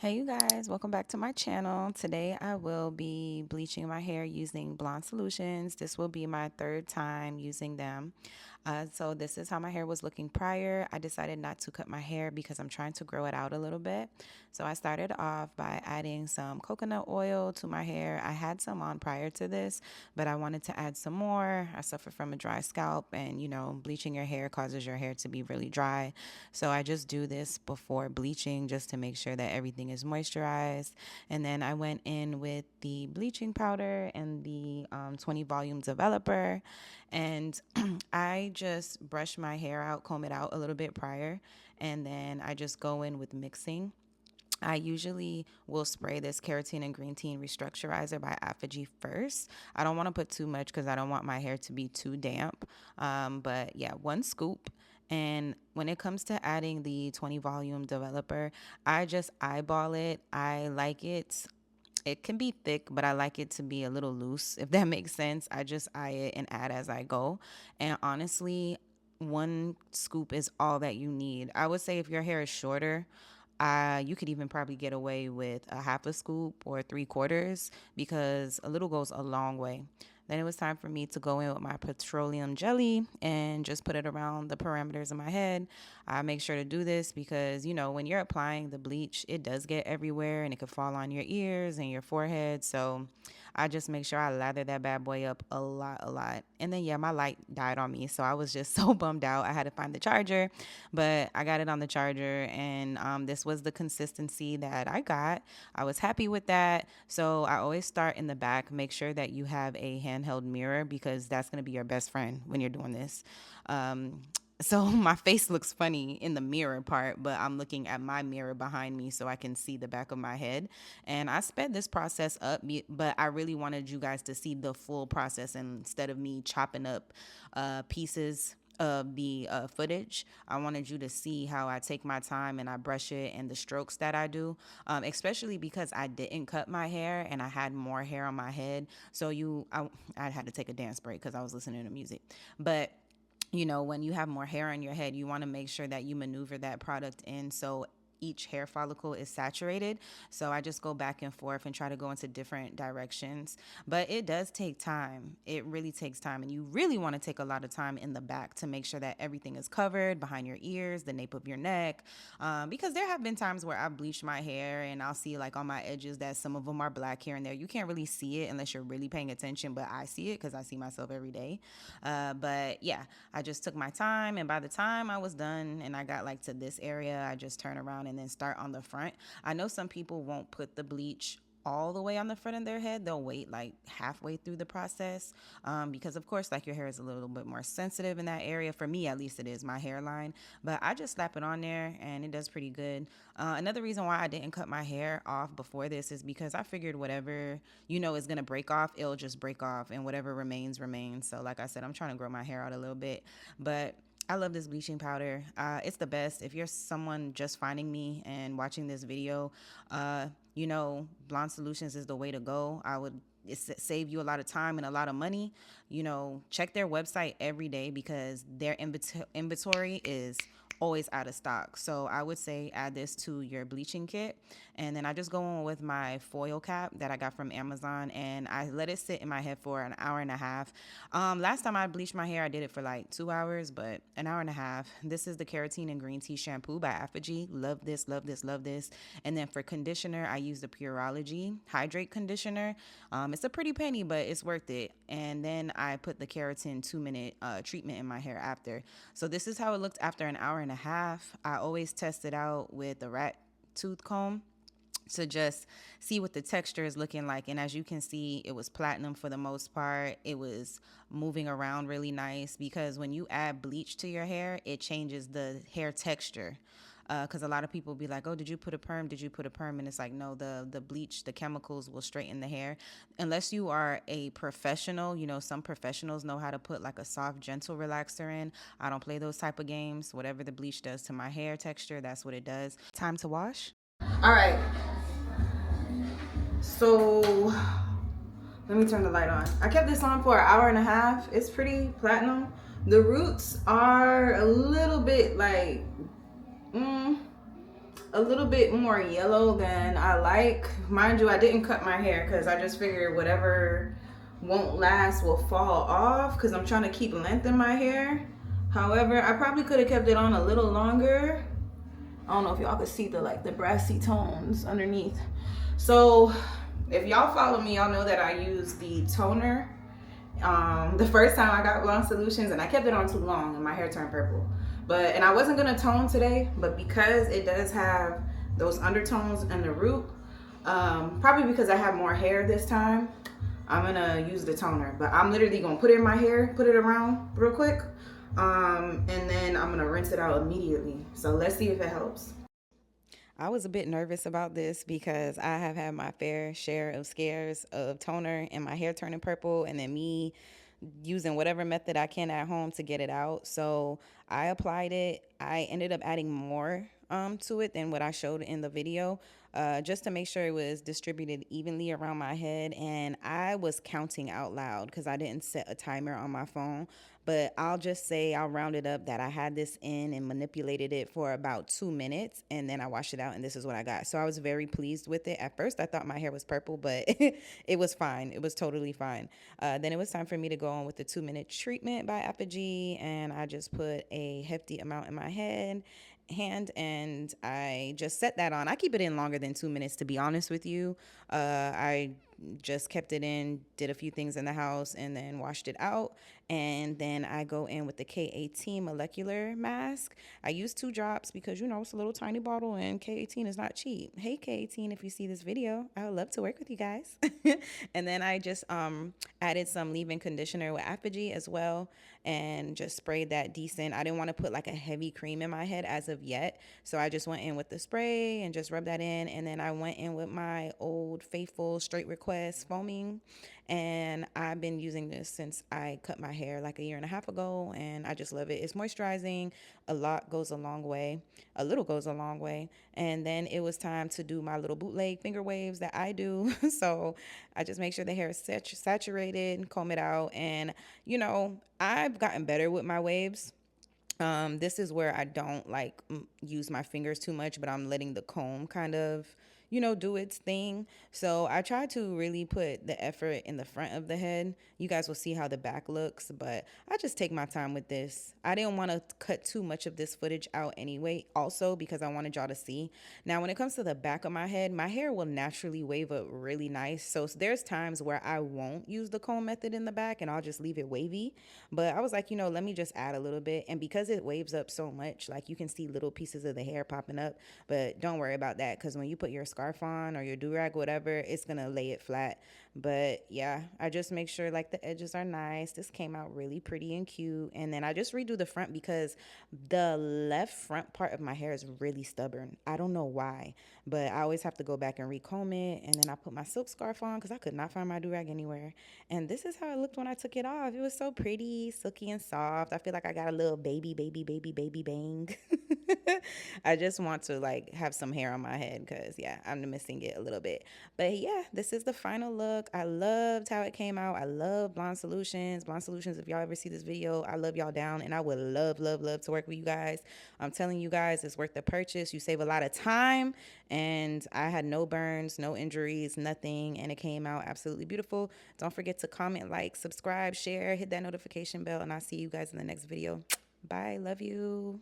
Hey you guys, welcome back to my channel. Today I will be bleaching my hair using Blonde Solutions. This will be my third time using them. So this is how my hair was looking prior. I decided not to cut my hair because I'm trying to grow it out a little bit. So I started off by adding some coconut oil to my hair. I had some on prior to this, but I wanted to add some more. I suffer from a dry scalp, and bleaching your hair causes your hair to be really dry. So I just do this before bleaching just to make sure that everything is moisturized. And then I went in with the bleaching powder and the 20 volume developer. And I just brush my hair out, comb it out a little bit prior. And then I just go in with mixing. I usually will spray this keratin and green tea restructurizer by Aphogee first. I don't want to put too much because I don't want my hair to be too damp. But yeah, one scoop. And when it comes to adding the 20 volume developer, I just eyeball it. I like it. It can be thick, but I like it to be a little loose, if that makes sense. I just eye it and add as I go. And honestly, one scoop is all that you need. I would say if your hair is shorter, you could even probably get away with a half a scoop or three quarters because a little goes a long way. Then it was time for me to go in with my petroleum jelly and just put it around the parameters of my head. I make sure to do this because, when you're applying the bleach, it does get everywhere and it could fall on your ears and your forehead. So I just make sure I lather that bad boy up a lot, a lot. And then, yeah, my light died on me. So I was just so bummed out. I had to find the charger, but I got it on the charger. And this was the consistency that I got. I was happy with that. So I always start in the back. Make sure that you have a handheld mirror because that's going to be your best friend when you're doing this. So my face looks funny in the mirror part, but I'm looking at my mirror behind me so I can see the back of my head. And I sped this process up, but I really wanted you guys to see the full process instead of me chopping up pieces of the footage. I wanted you to see how I take my time and I brush it and the strokes that I do, especially because I didn't cut my hair and I had more hair on my head. So I had to take a dance break because I was listening to music. But when you have more hair on your head, you want to make sure that you maneuver that product in so each hair follicle is saturated. So I just go back and forth and try to go into different directions. But it does take time. It really takes time. And you really want to take a lot of time in the back to make sure that everything is covered behind your ears, the nape of your neck. Because there have been times where I've bleached my hair and I'll see like on my edges that some of them are black here and there. You can't really see it unless you're really paying attention, but I see it because I see myself every day. But yeah, I just took my time, and by the time I was done and I got like to this area, I just turn around and then start on the front. I know some people won't put the bleach all the way on the front of their head. They'll wait like halfway through the process because of course like your hair is a little bit more sensitive in that area. For me at least, it is my hairline, but I just slap it on there and it does pretty good. Another reason why I didn't cut my hair off before this is because I figured whatever is gonna break off, it'll just break off, and whatever remains. So like I said, I'm trying to grow my hair out a little bit, but I love this bleaching powder. It's the best. If you're someone just finding me and watching this video, Blonde Solutions is the way to go. It save you a lot of time and a lot of money. Check their website every day because their inventory is always out of stock. So I would say add this to your bleaching kit. And then I just go on with my foil cap that I got from Amazon and I let it sit in my head for an hour and a half. Last time I bleached my hair, I did it for like 2 hours, but an hour and a half. This is the keratin and green tea shampoo by Aphogee. Love this, love this, love this. And then for conditioner, I use the Purology Hydrate Conditioner. It's a pretty penny, but it's worth it. And then I put the keratin 2-minute treatment in my hair after. So this is how it looked after an hour and a half. I always test it out with a rat tooth comb to just see what the texture is looking like. And as you can see, it was platinum for the most part. It was moving around really nice because when you add bleach to your hair, it changes the hair texture. Because a lot of people be like, oh, did you put a perm? Did you put a perm? And it's like, no, the bleach, the chemicals will straighten the hair. Unless you are a professional, some professionals know how to put like a soft, gentle relaxer in. I don't play those type of games. Whatever the bleach does to my hair texture, that's what it does. Time to wash. All right. So let me turn the light on. I kept this on for an hour and a half. It's pretty platinum. The roots are a little bit like, a little bit more yellow than I like. Mind you, I didn't cut my hair because I just figured whatever won't last will fall off because I'm trying to keep length in my hair. However, I probably could have kept it on a little longer. I don't know if y'all could see the brassy tones underneath. So if y'all follow me, y'all know that I use the toner the first time I got Blonde Solutions, and I kept it on too long and my hair turned purple. And I wasn't gonna tone today, but because it does have those undertones in the root, probably because I have more hair this time, I'm gonna use the toner. But I'm literally gonna put it in my hair, put it around real quick, and then I'm gonna rinse it out immediately. So let's see if it helps. I was a bit nervous about this because I have had my fair share of scares of toner and my hair turning purple, and then me using whatever method I can at home to get it out. So I applied it. I ended up adding more to it than what I showed in the video, just to make sure it was distributed evenly around my head. And I was counting out loud because I didn't set a timer on my phone. But I'll just say, I'll round it up that I had this in and manipulated it for about 2 minutes, and then I washed it out, and this is what I got. So I was very pleased with it. At first, I thought my hair was purple, but it was fine. It was totally fine. Then it was time for me to go on with the 2-minute treatment by Aphogee, and I just put a hefty amount in my hand, and I just set that on. I keep it in longer than 2 minutes, to be honest with you. I just kept it in, did a few things in the house, and then washed it out. And then I go in with the K18 molecular mask. I use 2 drops because, it's a little tiny bottle, and K18 is not cheap. Hey, K18, if you see this video, I would love to work with you guys. And then I just added some leave-in conditioner with Aphogee as well, and just sprayed that decent. I didn't want to put like a heavy cream in my head as of yet, so I just went in with the spray and just rubbed that in. And then I went in with my old faithful Straight Request foaming, and I've been using this since I cut my hair like a year and a half ago, and I just love it. It's moisturizing. A lot goes a long way. A little goes a long way. And then it was time to do my little bootleg finger waves that I do. So I just make sure the hair is saturated, comb it out, and I've gotten better with my waves. This is where I don't like use my fingers too much, but I'm letting the comb kind of, do its thing. So I try to really put the effort in the front of the head. You guys will see how the back looks, but I just take my time with this. I didn't want to cut too much of this footage out anyway, also because I wanted y'all to see. Now, when it comes to the back of my head, my hair will naturally wave up really nice. So there's times where I won't use the comb method in the back and I'll just leave it wavy. But I was like, let me just add a little bit. And because it waves up so much, like you can see little pieces of the hair popping up. But don't worry about that, because when you put your scarf on or your do-rag, whatever, it's going to lay it flat. But yeah, I just make sure like the edges are nice. This came out really pretty and cute. And then I just redo the front because the left front part of my hair is really stubborn. I don't know why, but I always have to go back and recomb it. And then I put my silk scarf on because I could not find my do-rag anywhere. And this is how it looked when I took it off. It was so pretty, silky and soft. I feel like I got a little baby bang. I just want to like have some hair on my head because yeah, I'm missing it a little bit. But yeah, this is the final look. I loved how it came out. I love Blonde Solutions. Blonde Solutions, if y'all ever see this video, I love y'all down, and I would love to work with you guys. I'm telling you guys, it's worth the purchase. You save a lot of time, and I had no burns, no injuries, nothing, and it came out absolutely beautiful. Don't forget to comment, like, subscribe, share, hit that notification bell, and I'll see you guys in the next video. Bye. Love you.